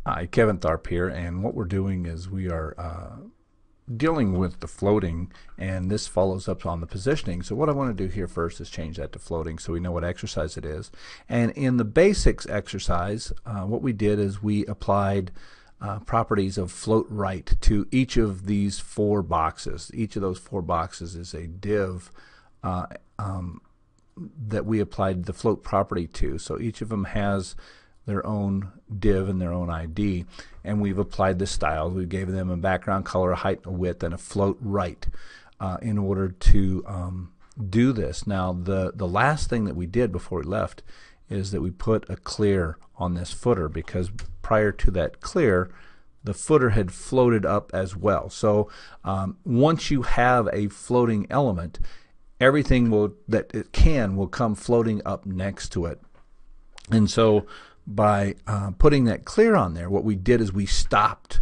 Hi, Kevin Tharp here, and what we're doing is we are dealing with the floating, and this follows up on the positioning. So what I want to do here first is change that to floating so we know what exercise it is. And in the basics exercise, what we did is we applied properties of float right to each of these four boxes. Each of those four boxes is a div that we applied the float property to. So each of them has their own div and their own ID, and we've applied the styles. We gave them a background color, a height, a width, and a float right in order to do this. Now the last thing that we did before we left is that we put a clear on this footer, because prior to that clear the footer had floated up as well. So once you have a floating element, everything that it will come floating up next to it. And so by putting that clear on there, what we did is we stopped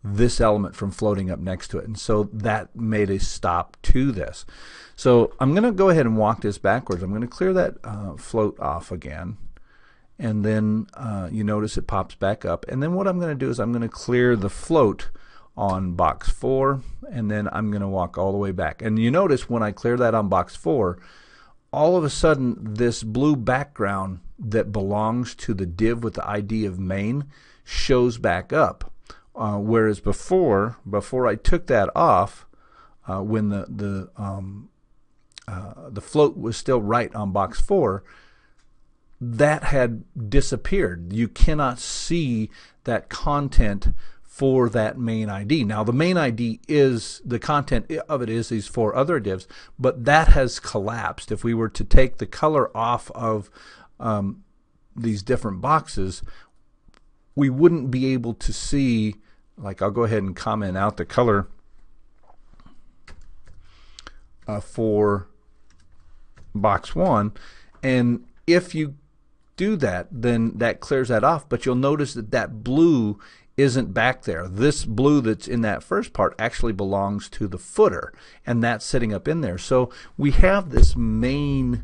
this element from floating up next to it, and so that made a stop to this. So I'm going to go ahead and walk this backwards. I'm going to clear that float off again, and then you notice it pops back up. And then what I'm going to do is I'm going to clear the float on box 4, and then I'm going to walk all the way back. And you notice when I clear that on box 4, all of a sudden this blue background that belongs to the div with the ID of main shows back up, whereas before I took that off, when the float was still right on box 4, that had disappeared. You cannot see that content for that main ID. Now the main ID is, the content of it is these four other divs, but that has collapsed. If we were to take the color off of these different boxes, we wouldn't be able to see, like I'll go ahead and comment out the color for box 1, and if you do that, then that clears that off, but you'll notice that that blue isn't back there. This blue that's in that first part actually belongs to the footer, and that's sitting up in there. So we have this main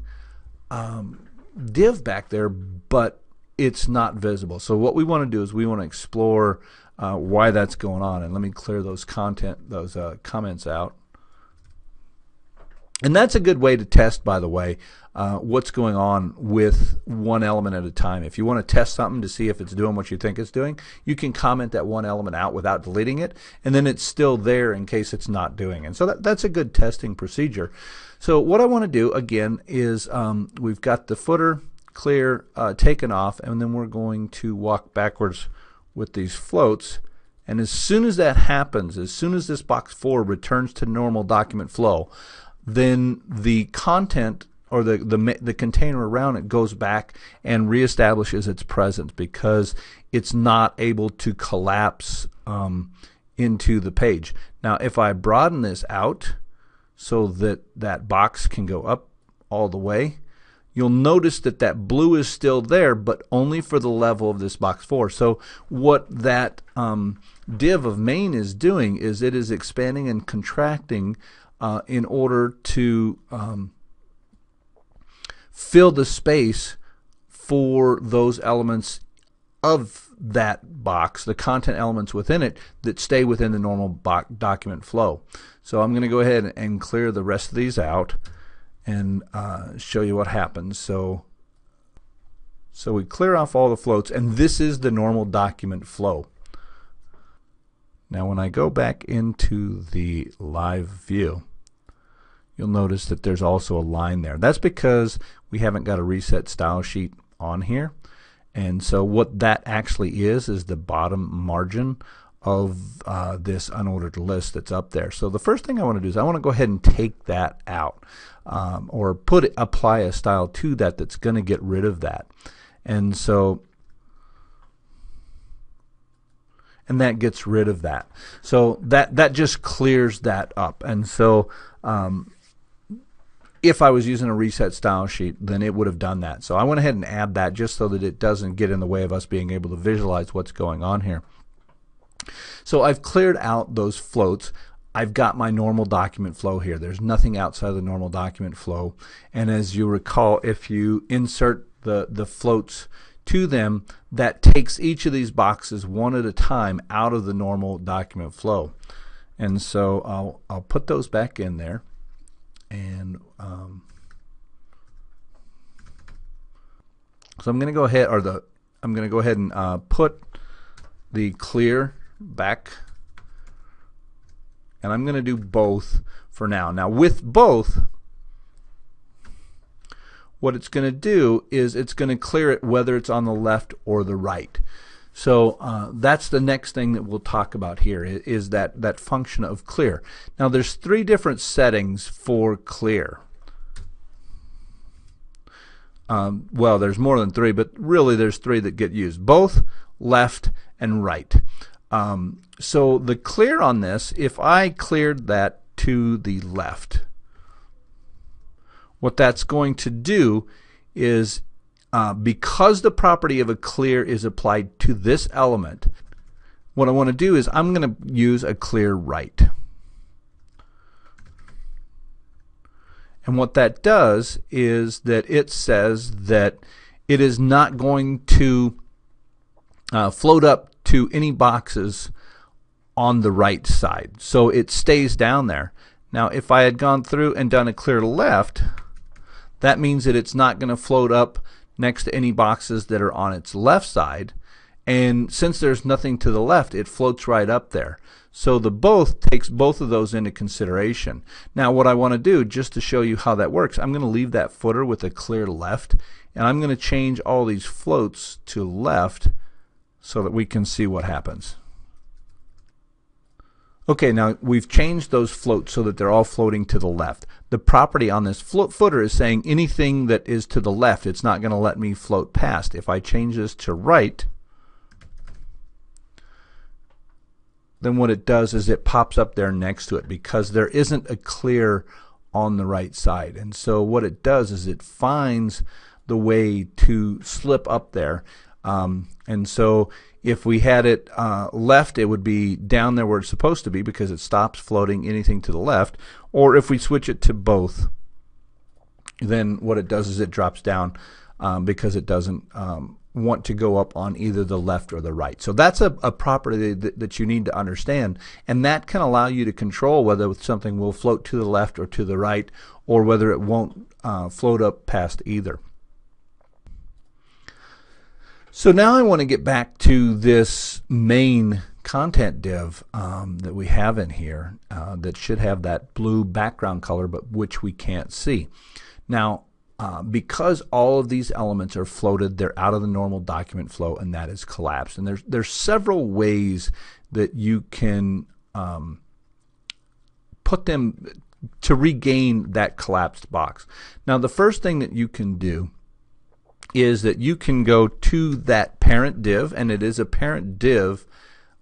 div back there, but it's not visible. So what we want to do is we want to explore why that's going on. And let me clear those comments out. And that's a good way to test, by the way, what's going on with one element at a time. If you want to test something to see if it's doing what you think it's doing, you can comment that one element out without deleting it, and then it's still there in case it's not doing it. So that's a good testing procedure. So what I want to do again is we've got the footer clear taken off, and then we're going to walk backwards with these floats. And as soon as that happens, as soon as this box 4 returns to normal document flow, then the content or the container around it goes back and reestablishes its presence, because it's not able to collapse into the page. Now if I broaden this out so that that box can go up all the way, you'll notice that that blue is still there, but only for the level of this box 4. So what that div of main is doing is it is expanding and contracting in order to fill the space for those elements of that box, the content elements within it that stay within the normal document flow. So I'm going to go ahead and clear the rest of these out and show you what happens. So we clear off all the floats, and this is the normal document flow. Now when I go back into the live view, you'll notice that there's also a line there. That's because we haven't got a reset style sheet on here. And so what that actually is the bottom margin of this unordered list that's up there. So the first thing I want to do is I want to go ahead and take that out, or apply a style to that that's going to get rid of that. And so that gets rid of that. So that just clears that up. And so if I was using a reset style sheet, then it would have done that. So I went ahead and add that just so that it doesn't get in the way of us being able to visualize what's going on here. So I've cleared out those floats. I've got my normal document flow here. There's nothing outside of the normal document flow. And as you recall, if you insert the floats to them that takes each of these boxes one at a time out of the normal document flow. And so I'll put those back in there, and so I'm going to go ahead, and put the clear back, and I'm going to do both for now. Now with both, what it's going to do is it's going to clear it whether it's on the left or the right. So that's the next thing that we'll talk about here, is that function of clear. Now there's 3 different settings for clear. Well, there's more than 3, but really there's 3 that get used: both, left, and right. So the clear on this, if I cleared that to the left, what that's going to do is, because the property of a clear is applied to this element, what I want to do is I'm going to use a clear right. And what that does is that it says that it is not going to float up to any boxes on the right side. So it stays down there. Now if I had gone through and done a clear left, that means that it's not going to float up next to any boxes that are on its left side, and since there's nothing to the left, it floats right up there. So the both takes both of those into consideration. Now what I want to do, just to show you how that works, I'm going to leave that footer with a clear left, and I'm going to change all these floats to left so that we can see what happens. Okay, now we've changed those floats so that they're all floating to the left. The property on this footer is saying anything that is to the left, it's not going to let me float past. If I change this to right, then what it does is it pops up there next to it, because there isn't a clear on the right side. And so what it does is it finds the way to slip up there. And so if we had it left, it would be down there where it's supposed to be, because it stops floating anything to the left. Or if we switch it to both, then what it does is it drops down, because it doesn't want to go up on either the left or the right. So that's a property that you need to understand, and that can allow you to control whether something will float to the left or to the right, or whether it won't float up past either. So now I want to get back to this main content div that we have in here that should have that blue background color, but which we can't see. Now because all of these elements are floated, they're out of the normal document flow, and that is collapsed. And there's several ways that you can put them to regain that collapsed box. Now the first thing that you can do is that you can go to that parent div, and it is a parent div,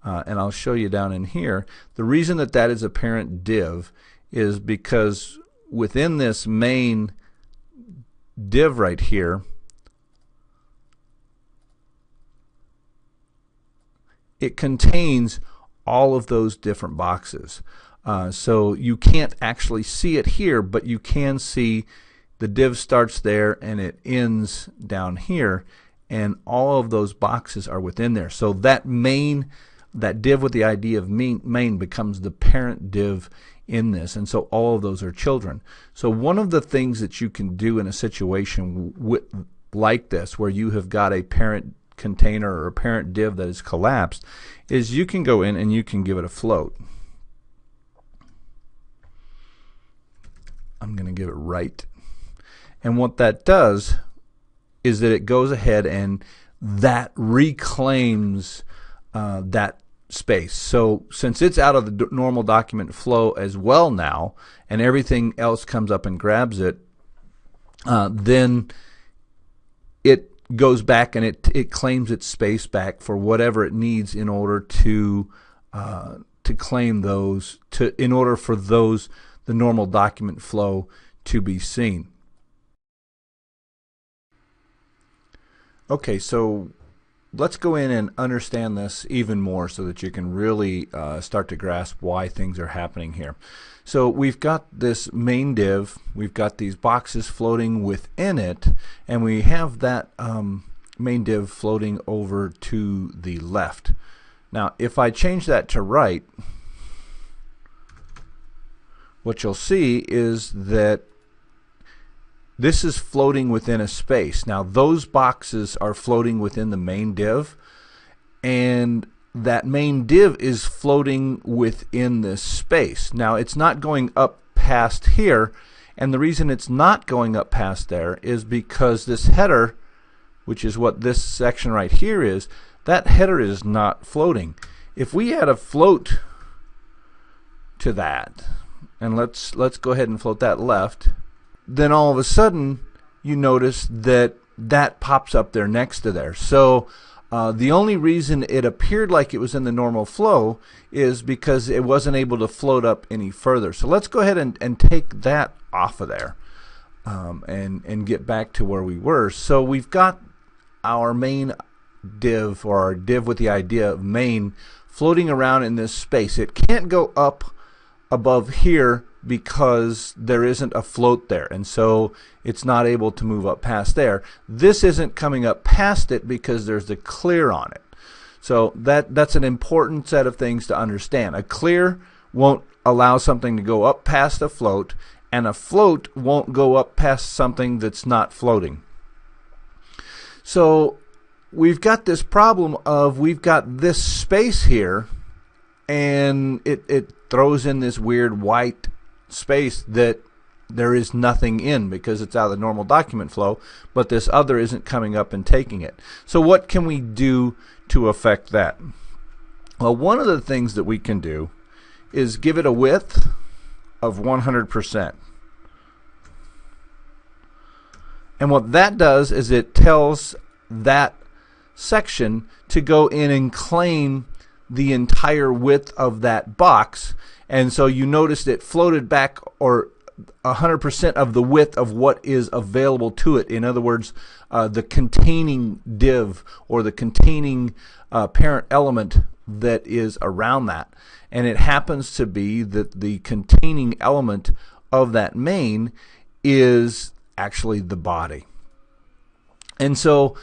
and I'll show you down in here. The reason that that is a parent div is because within this main div right here, it contains all of those different boxes. So you can't actually see it here, but you can see the div starts there and it ends down here, and all of those boxes are within there. So that div with the ID of main becomes the parent div in this, and so all of those are children. So one of the things that you can do in a situation like this, where you have got a parent container or a parent div that is collapsed, is you can go in and you can give it a float. I'm going to give it right. And what that does is that it goes ahead and that reclaims that space. So since it's out of the normal document flow as well now, and everything else comes up and grabs it, then it goes back and it claims its space back for whatever it needs in order to claim those, in order for those, the normal document flow, to be seen. Okay, so let's go in and understand this even more so that you can really start to grasp why things are happening here. So we've got this main div, we've got these boxes floating within it, and we have that main div floating over to the left. Now if I change that to right, what you'll see is that this is floating within a space. Now those boxes are floating within the main div, and that main div is floating within this space. Now it's not going up past here, and the reason it's not going up past there is because this header, which is what this section right here is, that header is not floating. If we add a float to that, and let's go ahead and float that left, then all of a sudden you notice that that pops up there next to there. So the only reason it appeared like it was in the normal flow is because it wasn't able to float up any further. So let's go ahead and take that off of there and get back to where we were. So we've got our main div, or our div with the idea of main, floating around in this space. It can't go up above here because there isn't a float there, and so it's not able to move up past there. This isn't coming up past it because there's the clear on it. So that's an important set of things to understand. A clear won't allow something to go up past a float, and a float won't go up past something that's not floating. So we've got this problem of we've got this space here, and it throws in this weird white space that there is nothing in because it's out of the normal document flow, but this other isn't coming up and taking it. So what can we do to affect that? Well, one of the things that we can do is give it a width of 100%. And what that does is it tells that section to go in and claim the entire width of that box. And so you noticed it floated back, or 100% of the width of what is available to it. In other words, the containing div, or the containing parent element that is around that. And it happens to be that the containing element of that main is actually the body. And so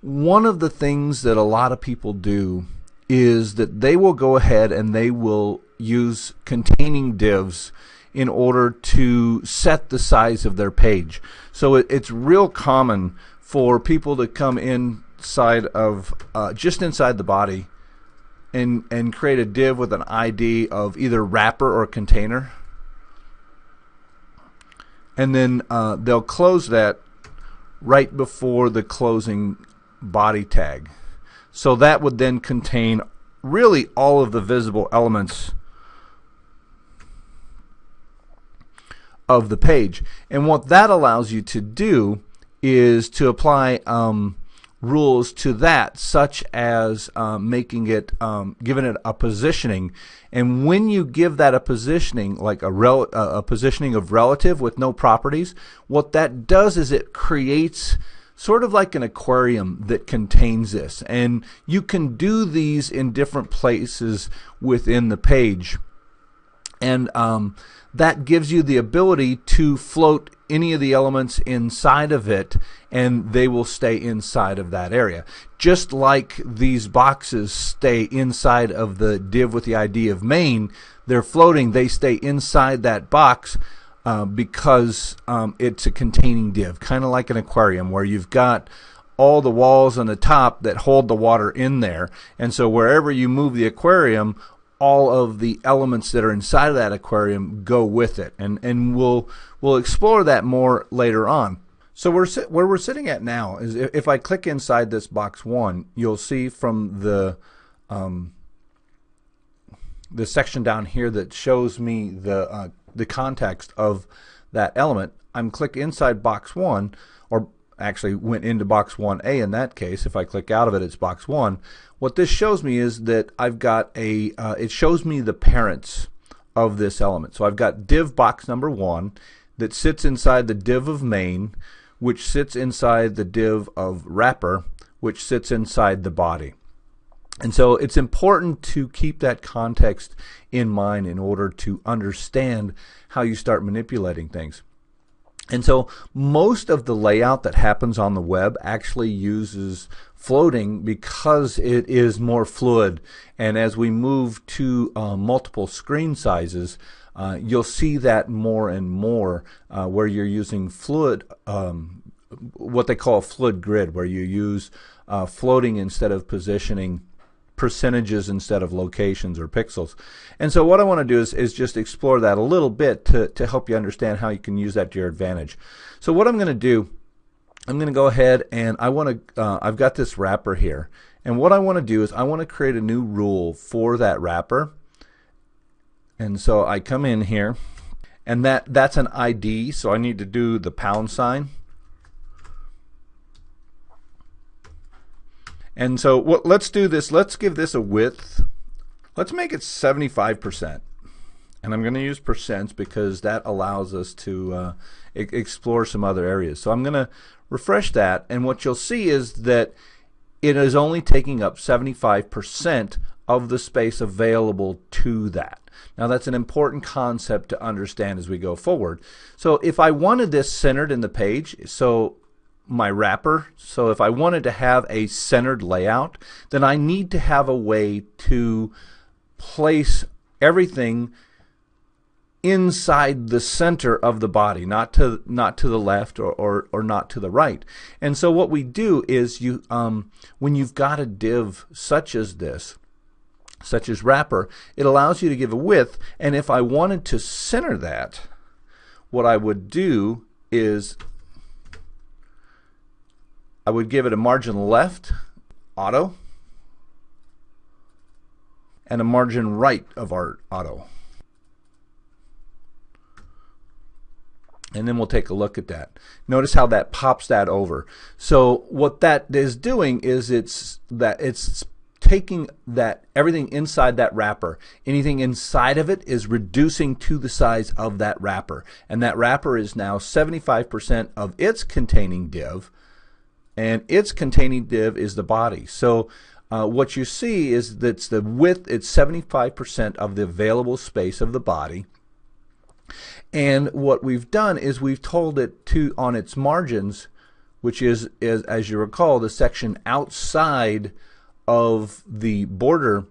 one of the things that a lot of people do is that they will go ahead and they will use containing divs in order to set the size of their page. So it's real common for people to come inside of just inside the body and create a div with an ID of either wrapper or container, and then they'll close that right before the closing body tag. So that would then contain really all of the visible elements of the page. And what that allows you to do is to apply rules to that, such as making it, giving it a positioning. And when you give that a positioning, like a positioning of relative with no properties, what that does is it creates sort of like an aquarium that contains this. And you can do these in different places within the page. And that gives you the ability to float any of the elements inside of it, and they will stay inside of that area. Just like these boxes stay inside of the div with the ID of main, they're floating, they stay inside that box because it's a containing div, kind of like an aquarium where you've got all the walls on the top that hold the water in there. And so wherever you move the aquarium, all of the elements that are inside of that aquarium go with it, and we'll explore that more later on. So where we're sitting at now is if I click inside this box 1, you'll see from the section down here that shows me the context of that element. I'm click inside box 1, or actually went into box 1A in that case. If I click out of it, it's box 1. What this shows me is that I've got it shows me the parents of this element. So I've got div box number 1 that sits inside the div of main, which sits inside the div of wrapper, which sits inside the body. And so it's important to keep that context in mind in order to understand how you start manipulating things. And so most of the layout that happens on the web actually uses floating because it is more fluid. And as we move to multiple screen sizes, you'll see that more and more where you're using fluid, what they call a fluid grid, where you use floating instead of positioning, percentages instead of locations or pixels. And so what I want to do is just explore that a little bit to help you understand how you can use that to your advantage. So what I'm going to do, I'm going to go ahead and I've got this wrapper here. And what I want to do is I want to create a new rule for that wrapper. And so I come in here, and that's an ID, so I need to do the pound sign. And so let's do this. Let's give this a width. Let's make it 75%. And I'm going to use percents because that allows us to explore some other areas. So I'm going to refresh that, and what you'll see is that it is only taking up 75% of the space available to that. Now that's an important concept to understand as we go forward. So if I wanted this centered in the page, so my wrapper, so if I wanted to have a centered layout, then I need to have a way to place everything inside the center of the body, not to the left or not to the right. And so what we do is when you've got a div such as this, such as wrapper, it allows you to give a width, and if I wanted to center that, what I would do is I would give it a margin left, auto, and a margin right of our auto. And then we'll take a look at that. Notice how that pops that over. So what that is doing is it's taking that everything inside that wrapper, anything inside of it is reducing to the size of that wrapper. And that wrapper is now 75% of its containing div, and its containing div is the body. So what you see is that the width, it's 75% of the available space of the body. And what we've done is we've told it to, on its margins, which is as you recall, the section outside of the border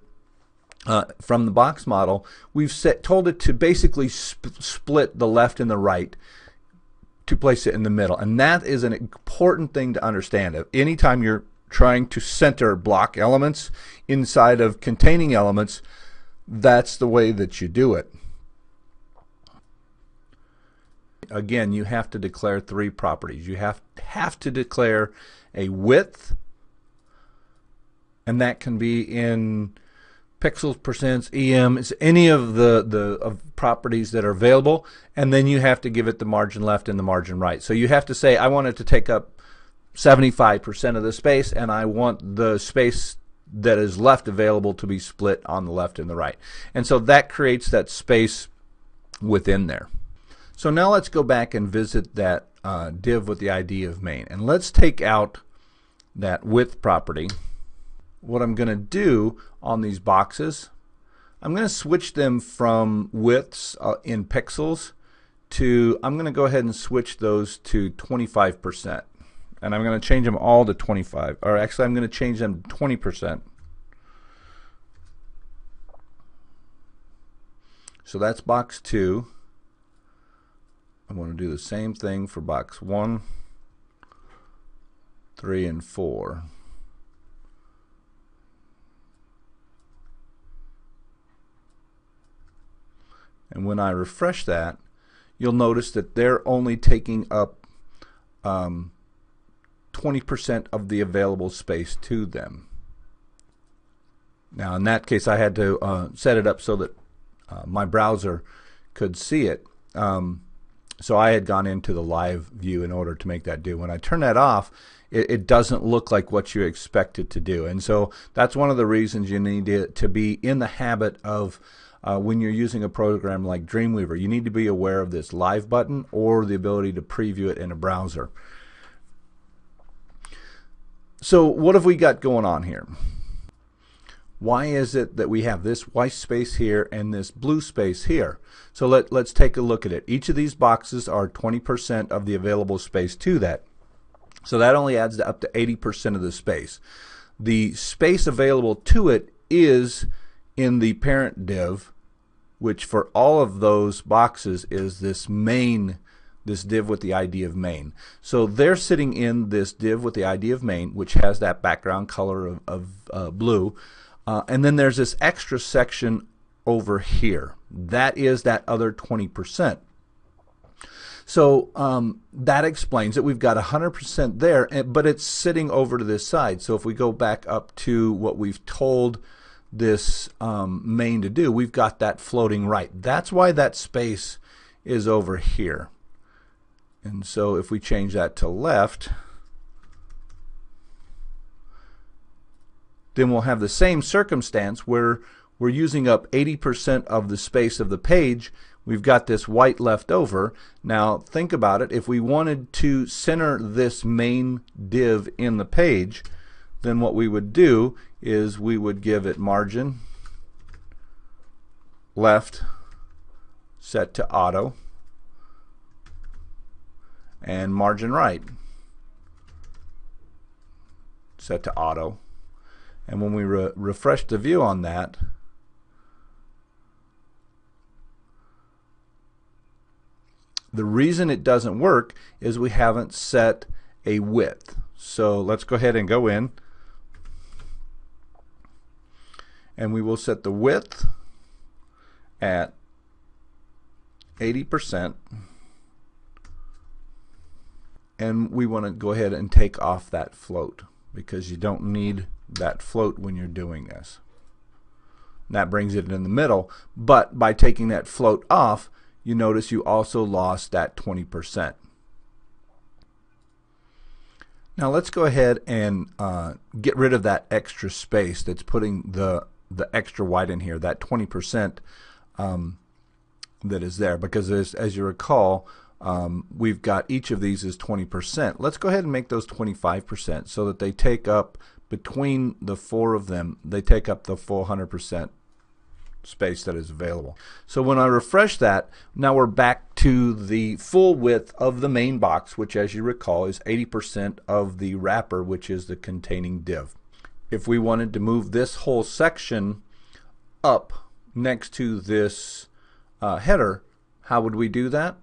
from the box model, we've told it to basically split the left and the right to place it in the middle. And that is an important thing to understand. Anytime you're trying to center block elements inside of containing elements, that's the way that you do it. Again, you have to declare three properties. You have to declare a width, and that can be in pixels, percents, EM, it's any of the properties that are available, and then you have to give it the margin left and the margin right. So you have to say, I want it to take up 75% of the space, and I want the space that is left available to be split on the left and the right. And so that creates that space within there. So now let's go back and visit that div with the ID of main, and let's take out that width property. What I'm going to do on these boxes, I'm going to switch them from widths in pixels to, I'm going to go ahead and switch those to 25%. And I'm going to change them all to 25, or actually I'm going to change them to 20%. So that's box 2. I'm going to do the same thing for box 1, 3, and 4. And when I refresh that, you'll notice that they're only taking up 20% of the available space to them. Now in that case I had to set it up so that my browser could see it. So I had gone into the live view in order to make that do. When I turn that off, it doesn't look like what you expect it to do. And so that's one of the reasons you need to be in the habit of when you're using a program like Dreamweaver, you need to be aware of this live button or the ability to preview it in a browser. So what have we got going on here? why is it that we have this white space here and this blue space here? So let's take a look at it. Each of these boxes are 20% of the available space to that. So that only adds up to 80% of the space. The space available to it is in the parent div, which for all of those boxes is this main, this div with the ID of main. So they're sitting in this div with the ID of main, which has that background color of blue. And then there's this extra section over here. That is that other 20%. So that explains it. We've got 100% there, but it's sitting over to this side. So if we go back up to what we've told this main to do, we've got that floating right. That's why that space is over here. And so if we change that to left, then we'll have the same circumstance where we're using up 80% of the space of the page. We've got this white left over. Now think about it. If we wanted to center this main div in the page, then what we would do is we would give it margin left set to auto and margin right set to auto. And when we refresh the view on that, the reason it doesn't work is we haven't set a width. So let's go ahead and go in, and we will set the width at 80%, and we want to go ahead and take off that float because you don't need that float when you're doing this. And that brings it in the middle, but by taking that float off, you notice you also lost that 20%. Now let's go ahead and get rid of that extra space that's putting the extra white in here, that 20% that is there, because as you recall, we've got each of these is 20%. Let's go ahead and make those 25% so that they take up, between the four of them, they take up the full 100% space that is available. So when I refresh that, now we're back to the full width of the main box, which as you recall is 80% of the wrapper, which is the containing div. If we wanted to move this whole section up next to this header, how would we do that?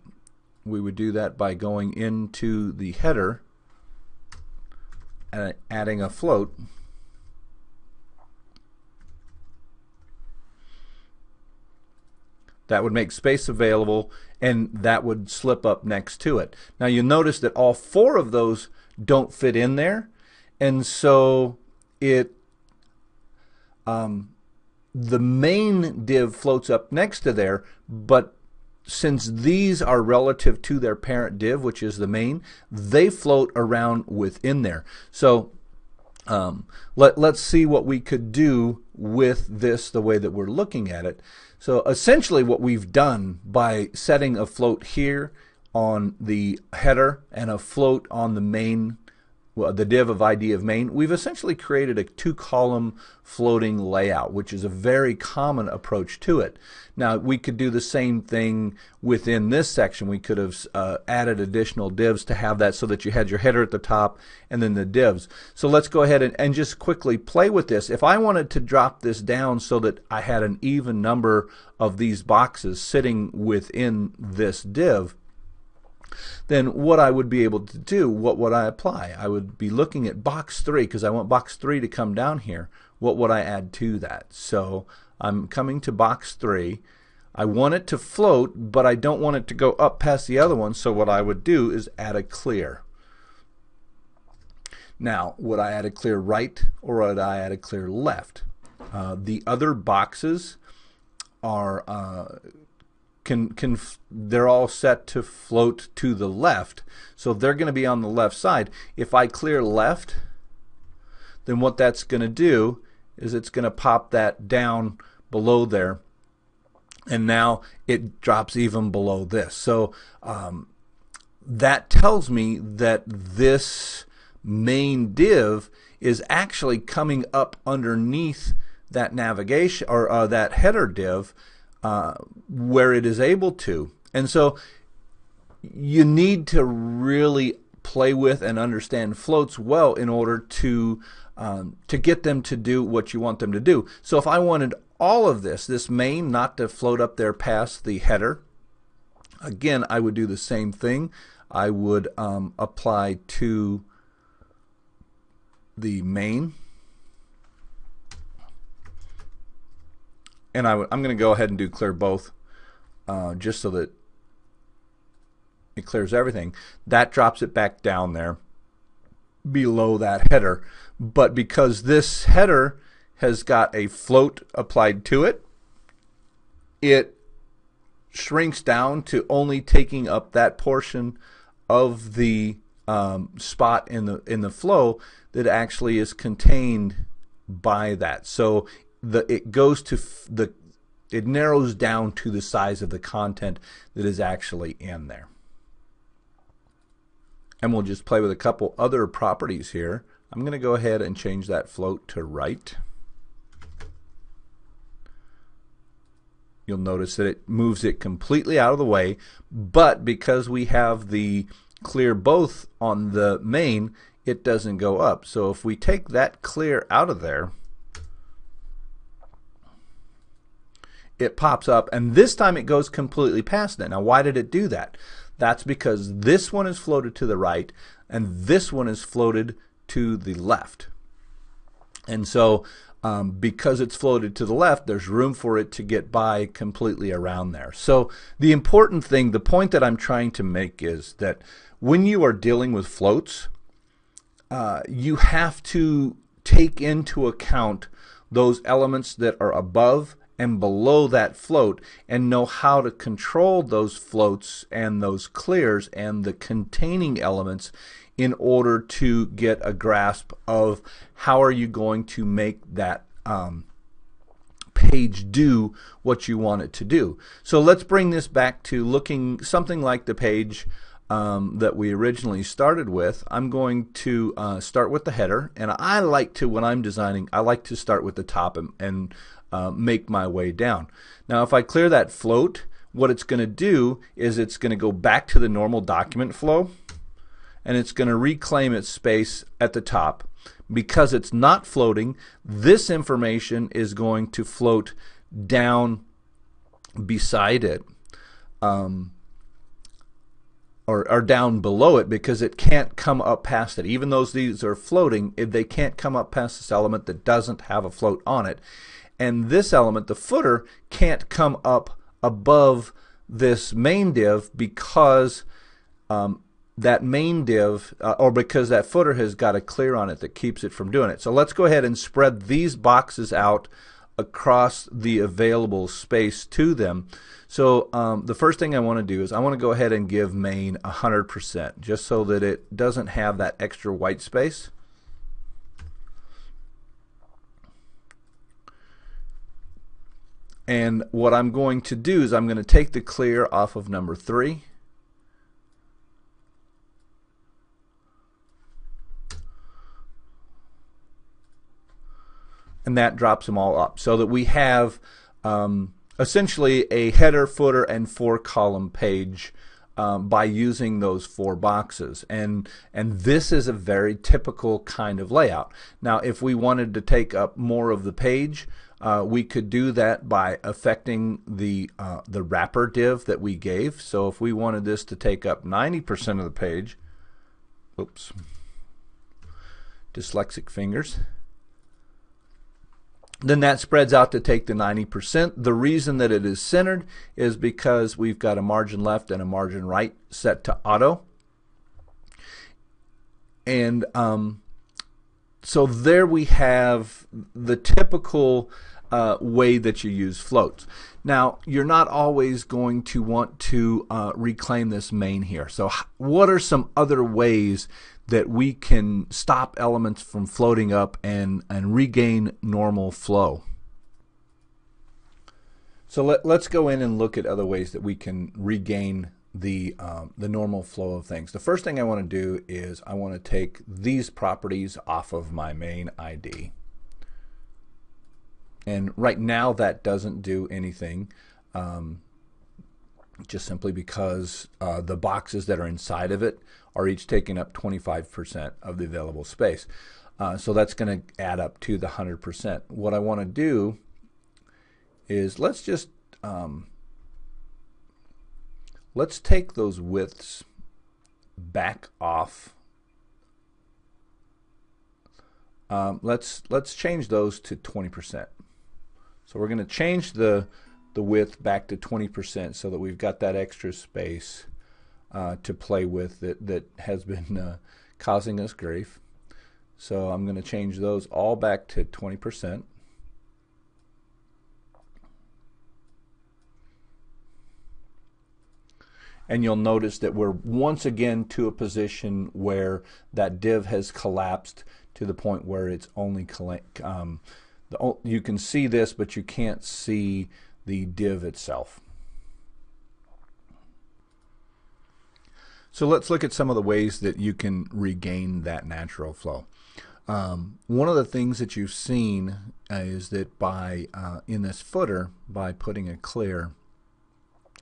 We would do that by going into the header and adding a float. That would make space available, and that would slip up next to it. Now you'll notice that all four of those don't fit in there, and so it the main div floats up next to there, but since these are relative to their parent div, which is the main, they float around within there. So let's see what we could do with this the way that we're looking at it. So essentially what we've done by setting a float here on the header and a float on the main, well, the div of ID of main, we've essentially created a two-column floating layout, which is a very common approach to it. Now we could do the same thing within this section. We could have added additional divs to have that so that you had your header at the top and then the divs. So let's go ahead and just quickly play with this. If I wanted to drop this down so that I had an even number of these boxes sitting within this div, then what I would be able to do, what would I apply? I would be looking at box 3 because I want box 3 to come down here. What would I add to that? So I'm coming to box 3. I want it to float, but I don't want it to go up past the other one, so what I would do is add a clear. Now, would I add a clear right or would I add a clear left? The other boxes are they're all set to float to the left, so they're going to be on the left side. If I clear left, then what that's going to do is it's going to pop that down below there, and now it drops even below this. So that tells me that this main div is actually coming up underneath that navigation or that header div where it is able to. And so you need to really play with and understand floats well in order to get them to do what you want them to do. So if I wanted all of this main not to float up there past the header, again, I would do the same thing. I would apply to the main, and I'm going to go ahead and do clear both just so that it clears everything. That drops it back down there below that header. But because this header has got a float applied to it, it shrinks down to only taking up that portion of the spot in the flow that actually is contained by that. So it goes to it narrows down to the size of the content that is actually in there. And we'll just play with a couple other properties here. I'm going to go ahead and change that float to right. You'll notice that it moves it completely out of the way, but because we have the clear both on the main, it doesn't go up. So if we take that clear out of there, it pops up, and this time it goes completely past it. Now, why did it do that? That's because this one is floated to the right and this one is floated to the left. And so because it's floated to the left, there's room for it to get by completely around there. So the important thing, the point that I'm trying to make is that when you are dealing with floats, you have to take into account those elements that are above and below that float and know how to control those floats and those clears and the containing elements in order to get a grasp of how are you going to make that page do what you want it to do. So let's bring this back to looking something like the page that we originally started with. I'm going to start with the header, and I like to, when I'm designing, I like to start with the top and make my way down. Now if I clear that float, what it's going to do is it's going to go back to the normal document flow, and it's going to reclaim its space at the top. Because it's not floating, this information is going to float down beside it, or down below it, because it can't come up past it. Even though these are floating, they can't come up past this element that doesn't have a float on it. And this element, the footer, can't come up above this main div because that main div, or because that footer has got a clear on it that keeps it from doing it. So let's go ahead and spread these boxes out across the available space to them. So the first thing I want to do is I want to go ahead and give main 100%, just so that it doesn't have that extra white space. And what I'm going to do is I'm going to take the clear off of number 3. And that drops them all up so that we have essentially a header, footer, and 4-column page by using those 4 boxes. And this is a very typical kind of layout. Now if we wanted to take up more of the page, we could do that by affecting the wrapper div that we gave. So if we wanted this to take up 90% of the page, oops, dyslexic fingers, then that spreads out to take the 90%. The reason that it is centered is because we've got a margin left and a margin right set to auto. And so there we have the typical way that you use floats. Now you're not always going to want to reclaim this main here. So what are some other ways that we can stop elements from floating up and regain normal flow? So let's go in and look at other ways that we can regain the normal flow of things. The first thing I want to do is I want to take these properties off of my main ID. And right now that doesn't do anything, just simply because the boxes that are inside of it are each taking up 25% of the available space. So that's going to add up to the 100%. What I want to do is let's just let's take those widths back off. Let's change those to 20%. So we're going to change the width back to 20% so that we've got that extra space to play with that has been causing us grief. So I'm going to change those all back to 20%. And you'll notice that we're once again to a position where that div has collapsed to the point where it's only you can see this, but you can't see the div itself. So let's look at some of the ways that you can regain that natural flow. One of the things that you've seen is that by in this footer, by putting a clear,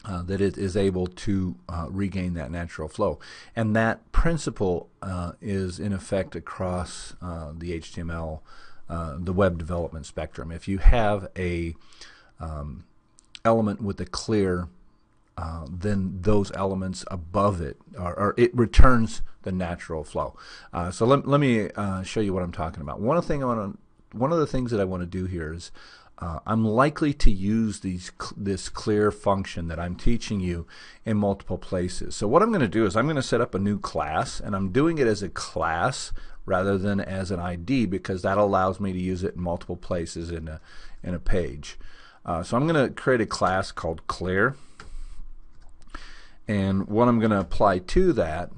that it is able to regain that natural flow. And that principle is in effect across the HTML, the web development spectrum. If you have a element with a clear, then those elements above it, or it returns the natural flow. So let me show you what I'm talking about. One of the things that I want to do here is I'm likely to use this clear function that I'm teaching you in multiple places. So what I'm going to do is I'm going to set up a new class, and I'm doing it as a class rather than as an ID, because that allows me to use it in multiple places in a page. So I'm going to create a class called clear, and what I'm going to apply to that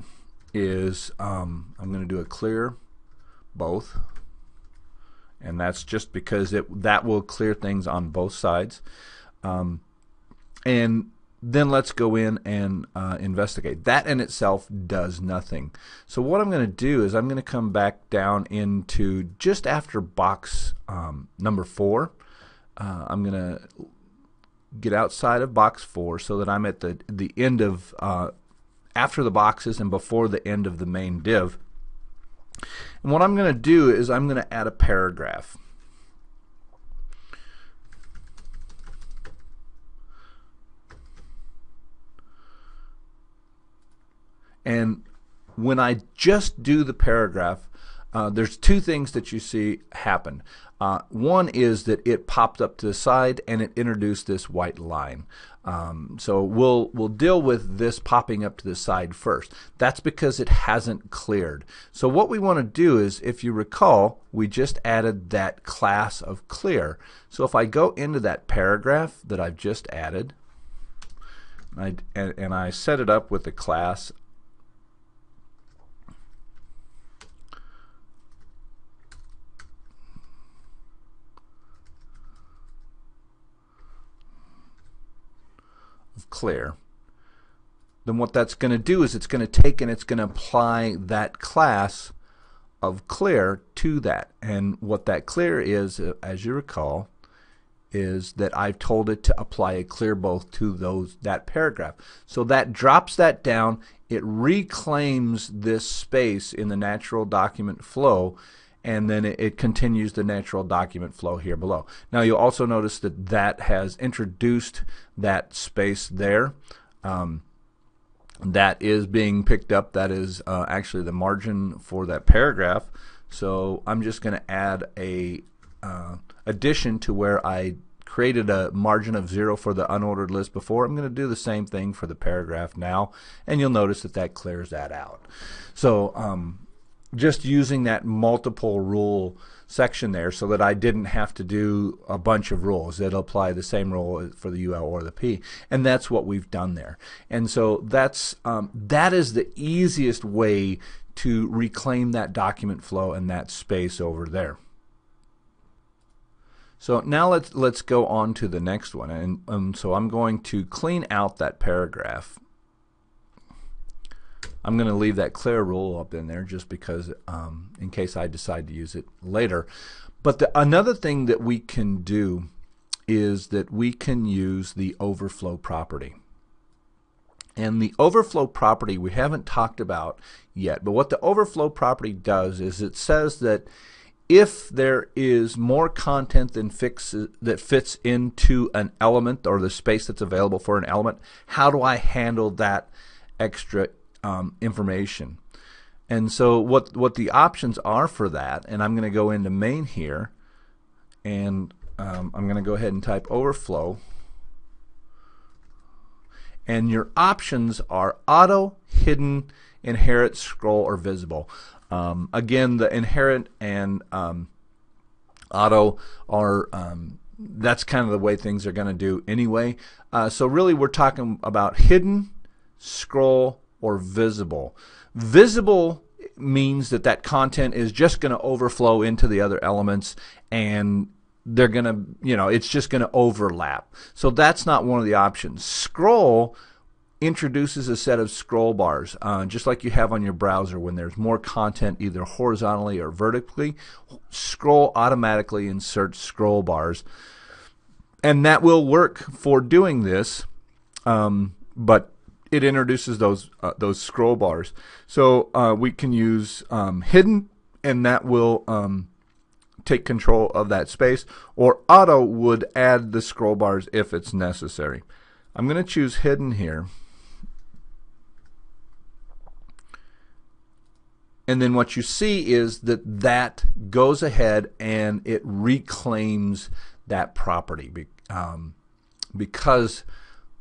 is I'm going to do a clear both. And that's just because that will clear things on both sides. And then let's go in and investigate. That in itself does nothing. So what I'm going to do is I'm going to come back down into just after box number 4. I'm going to get outside of box 4 so that I'm at the end of after the boxes and before the end of the main div. And what I'm going to do is I'm going to add a paragraph. And when I just do the paragraph, there's two things that you see happen. One is that it popped up to the side and it introduced this white line. So we'll deal with this popping up to the side first. That's because it hasn't cleared. So what we want to do is, if you recall, we just added that class of clear. So if I go into that paragraph that I've just added, and I set it up with the class of clear, then what that's going to do is it's going to take and it's going to apply that class of clear to that. And what that clear is, as you recall, is that I've told it to apply a clear both to that paragraph. So that drops that down. It reclaims this space in the natural document flow, and then it continues the natural document flow here below. Now you'll also notice that that has introduced that space there. That is being picked up. That is actually the margin for that paragraph. So I'm just going to add a addition to where I created a margin of 0 for the unordered list before. I'm going to do the same thing for the paragraph now, and you'll notice that that clears that out. So just using that multiple rule section there so that I didn't have to do a bunch of rules that apply the same rule for the UL or the P, and that's what we've done there. And so that is the easiest way to reclaim that document flow and that space over there. So now let's go on to the next one, and so I'm going to clean out that paragraph. I'm going to leave that clear rule up in there just because in case I decide to use it later. But another thing that we can do is that we can use the overflow property. And the overflow property we haven't talked about yet, but what the overflow property does is it says that if there is more content that fits into an element, or the space that's available for an element, how do I handle that extra information? And so what the options are for that, and I'm going to go into main here, and I'm going to go ahead and type overflow. And your options are auto, hidden, inherit, scroll, or visible. Again, the inherit and auto are that's kind of the way things are going to do anyway. So really we're talking about hidden, scroll, or visible. Visible means that content is just going to overflow into the other elements, and they're going to, it's just going to overlap. So that's not one of the options. Scroll introduces a set of scroll bars, just like you have on your browser. When there's more content either horizontally or vertically, scroll automatically inserts scroll bars, and that will work for doing this, but it introduces those scroll bars. So we can use hidden, and that will take control of that space, or auto would add the scroll bars if it's necessary. I'm going to choose hidden here, and then what you see is that goes ahead and it reclaims that property, because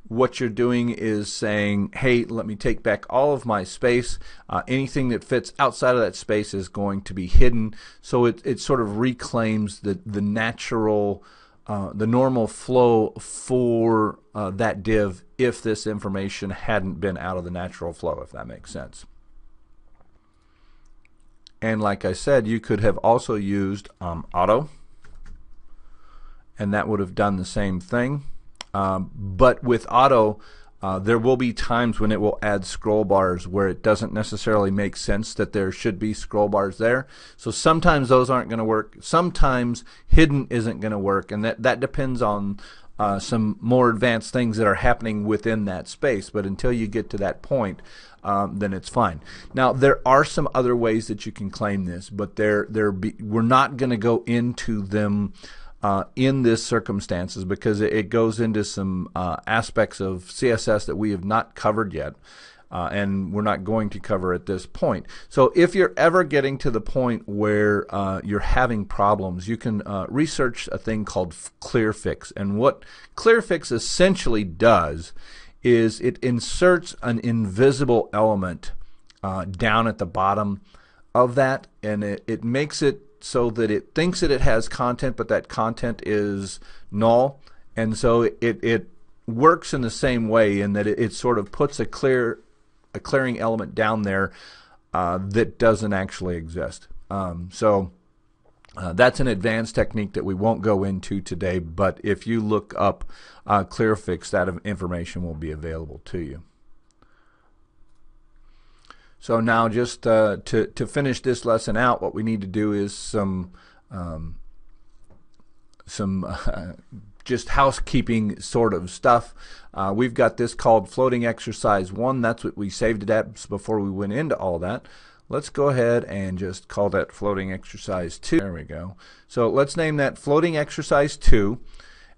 what you're doing is saying, hey, let me take back all of my space. Anything that fits outside of that space is going to be hidden. So it sort of reclaims the natural, the normal flow for that div if this information hadn't been out of the natural flow, if that makes sense. And like I said, you could have also used auto, and that would have done the same thing. But with auto, there will be times when it will add scroll bars where it doesn't necessarily make sense that there should be scroll bars there. So sometimes those aren't going to work. Sometimes hidden isn't going to work, and that depends on some more advanced things that are happening within that space. But until you get to that point, then it's fine. Now there are some other ways that you can claim this, but we're not going to go into them in this circumstances, because it goes into some aspects of CSS that we have not covered yet, and we're not going to cover at this point. So if you're ever getting to the point where you're having problems, you can research a thing called clearfix. And what clearfix essentially does is it inserts an invisible element down at the bottom of that, and it makes it so that it thinks that it has content, but that content is null. And so it works in the same way, in that it sort of puts a clearing element down there that doesn't actually exist. So that's an advanced technique that we won't go into today, but if you look up clearfix, that information will be available to you. So now, just to finish this lesson out, what we need to do is some just housekeeping sort of stuff. We've got this called floating exercise 1. That's what we saved it at before we went into all that. Let's go ahead and just call that floating exercise 2. There we go. So let's name that floating exercise 2,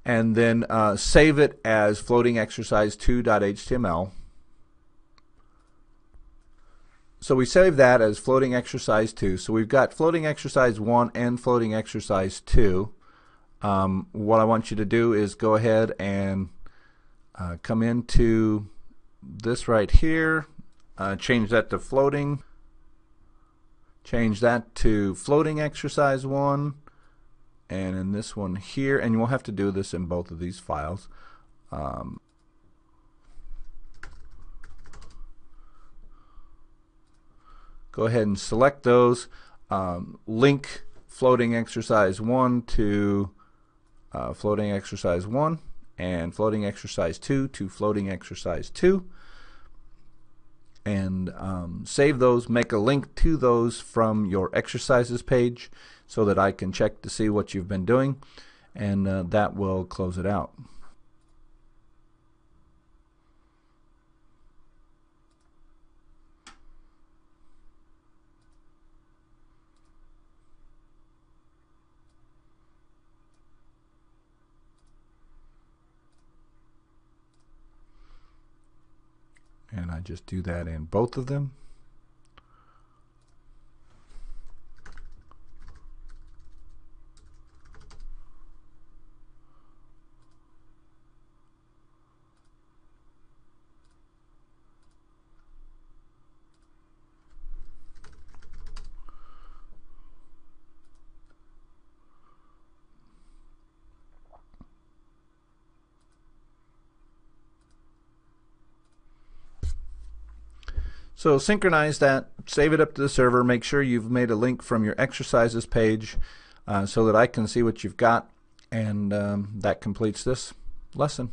and then save it as floating exercise 2.html. So we save that as floating exercise 2. So we've got floating exercise 1 and floating exercise 2. What I want you to do is go ahead and come into this right here, change that to floating, change that to floating exercise 1, and in this one here, and you'll have to do this in both of these files. Go ahead and select those, link floating exercise 1 to floating exercise 1, and floating exercise 2 to floating exercise 2, and save those. Make a link to those from your exercises page. so that I can check to see what you've been doing, and that will close it out. And I just do that in both of them. So synchronize that, save it up to the server, make sure you've made a link from your exercises page so that I can see what you've got, and that completes this lesson.